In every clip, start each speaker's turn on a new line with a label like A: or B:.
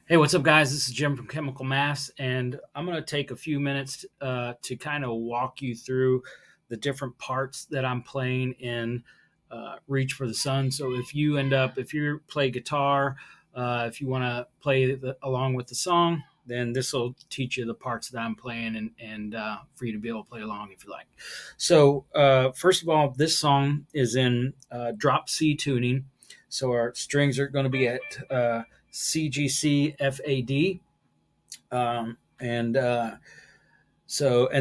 A: Hey, what's up, guys? This is Jim from Chemical Mass, and I'm going to take a few minutes to kind of walk you through the different parts that I'm playing in Reach for the Sun. So, if you play guitar, if you want to play along with the song, then this will teach you the parts that I'm playing and for you to be able to play along if you like. So, first of all, this song is in drop C tuning. So, our strings are going to be at CGC FAD. And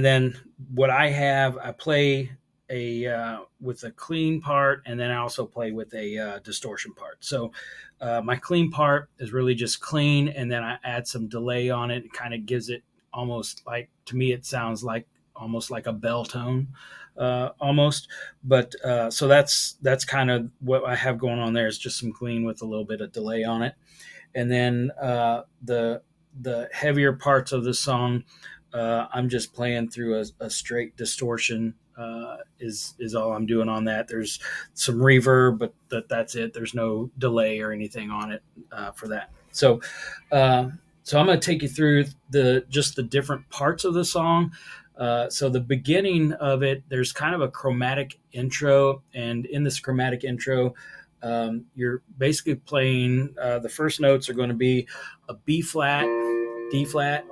A: then what I play with a clean part, and then I also play with a distortion part. So my clean part is really just clean, and then I add some delay on it. It kind of gives it almost like, to me, it sounds like almost like a bell tone, almost. But so that's kind of what I have going on there, is just some clean with a little bit of delay on it. And then the heavier parts of the song, I'm just playing through a straight distortion. Is all I'm doing on that. There's some reverb, but that's it. There's no delay or anything on it for that. So I'm going to take you through the different parts of the song. So the beginning of it, there's kind of a chromatic intro, and in this chromatic intro, you're basically playing, the first notes are going to be a B flat, D flat,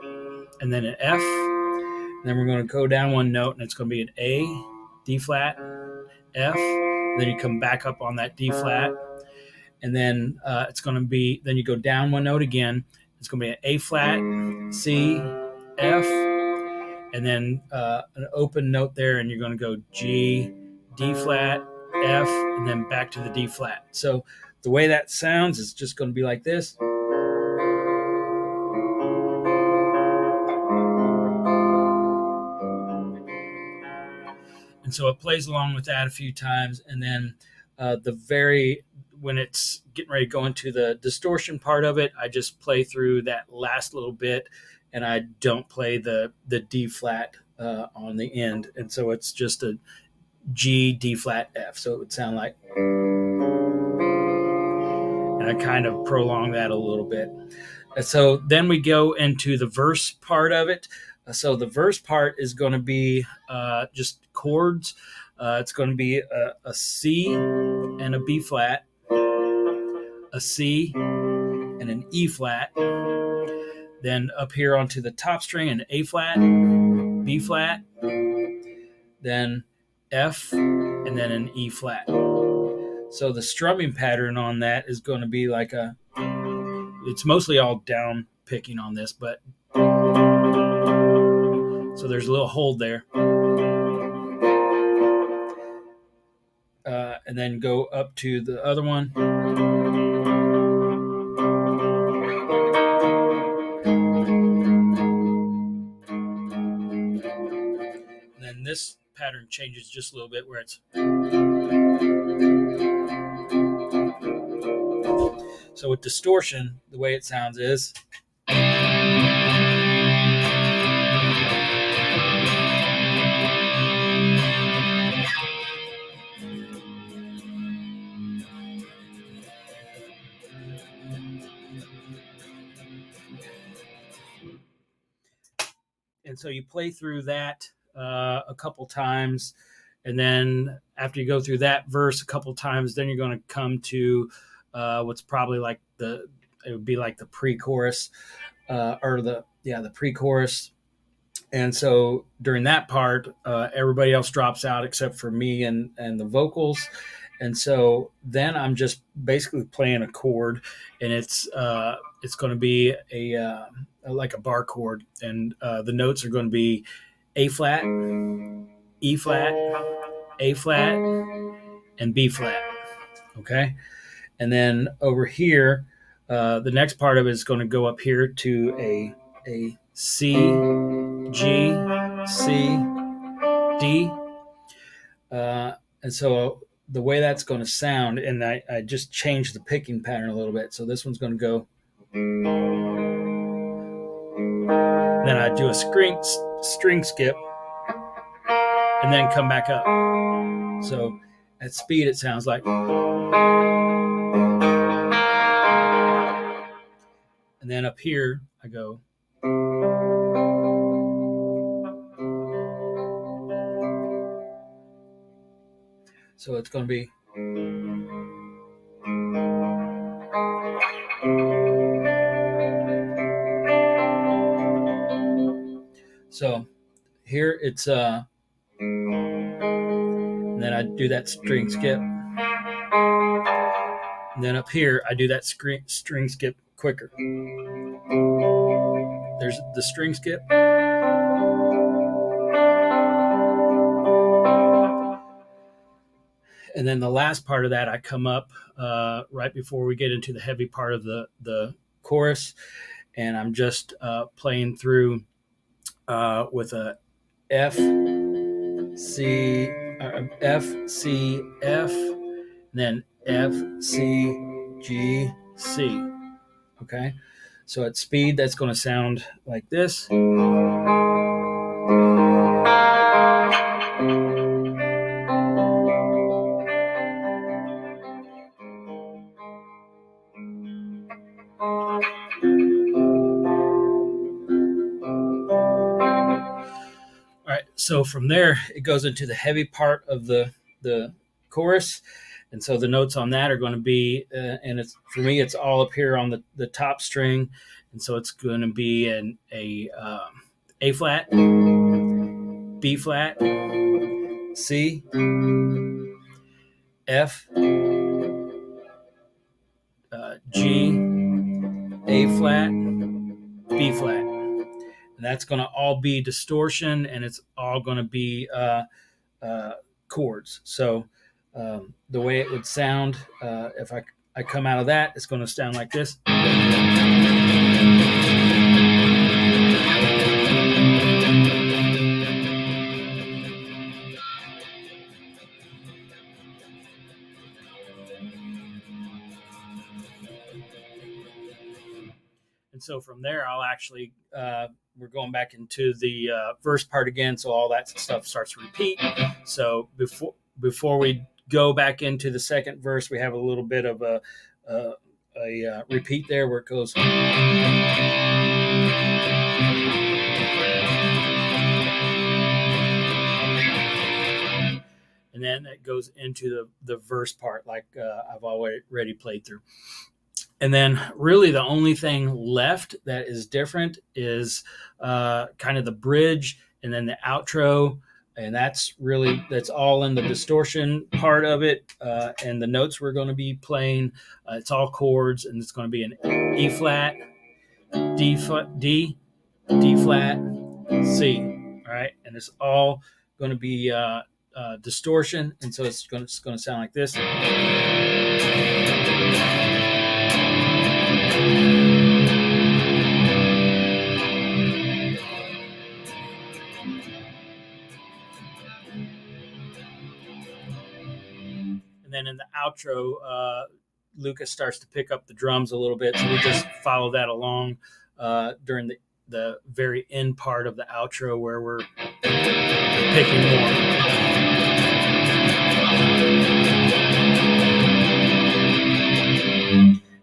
A: and then an F. And then we're going to go down one note, and it's going to be an A, D flat, F. Then you come back up on that D flat, and then then you go down one note again. It's going to be an A flat, C, F, and then an open note there, and you're going to go G, D flat, F, and then back to the D flat. So the way that sounds is just going to be like this. And so it plays along with that a few times, and then when it's getting ready to go into the distortion part of it, I just play through that last little bit, and I don't play the D flat on the end, and so it's just a G, D flat, F. So it would sound like, and I kind of prolong that a little bit. And so then we go into the verse part of it. So the verse part is going to be just chords. It's going to be a C and a B flat, a C and an E flat. Then up here onto the top string, an A flat, B flat, then F, and then an E flat. So the strumming pattern on that is going to be like it's mostly all down picking on this, but so there's a little hold there. And then go up to the other one. And then this pattern changes just a little bit, where it's. So with distortion, the way it sounds is. And so you play through that a couple times, and then after you go through that verse a couple times, then you're going to come to what's probably like it would be like the pre-chorus, the pre-chorus. And so during that part, everybody else drops out except for me and the vocals. And so then I'm just basically playing a chord, and it's going to be like a bar chord, and the notes are going to be A flat, E flat, A flat, and B flat. Okay, and then over here, the next part of it is going to go up here to a C, G, C, D. And so the way that's going to sound, and I just changed the picking pattern a little bit. So this one's going to go. Then I do a string skip, and then come back up. So at speed, it sounds like. and then up here I go. So it's going to be. So here it's and then I do that string skip. And then up here I do that string skip quicker. There's the string skip. And then the last part of that, I come up right before we get into the heavy part of the chorus, and I'm just playing through with a F, C, F, C, F, and then F, C, G, C. Okay, so at speed, that's going to sound like this. All right, so from there, it goes into the heavy part of the chorus. And so the notes on that are going to be, and it's for me, it's all up here on the top string. And so it's going to be A flat, B flat, C, F, G, A flat, B flat. And that's going to all be distortion, and it's all going to be chords. So the way it would sound, if I come out of that, it's going to sound like this. And so from there, I'll actually, we're going back into the verse part again. So all that stuff starts to repeat. So before we go back into the second verse, we have a little bit of a repeat there where it goes. And then it goes into the verse part like I've already played through. And then really the only thing left that is different is kind of the bridge and then the outro. And that's all in the distortion part of it. And the notes we're going to be playing, it's all chords, and it's going to be an E flat, D flat, D flat, C. All right. And it's all going to be distortion. And so it's going to sound like this. And then in the outro, Lucas starts to pick up the drums a little bit, so we just follow that along during the very end part of the outro where we're picking more.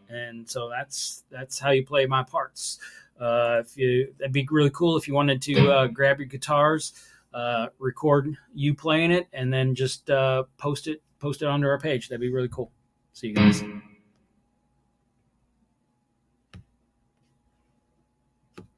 A: And so that's how you play my parts. That'd be really cool if you wanted to grab your guitars, record you playing it, and then just post it onto our page. That'd be really cool. See you guys.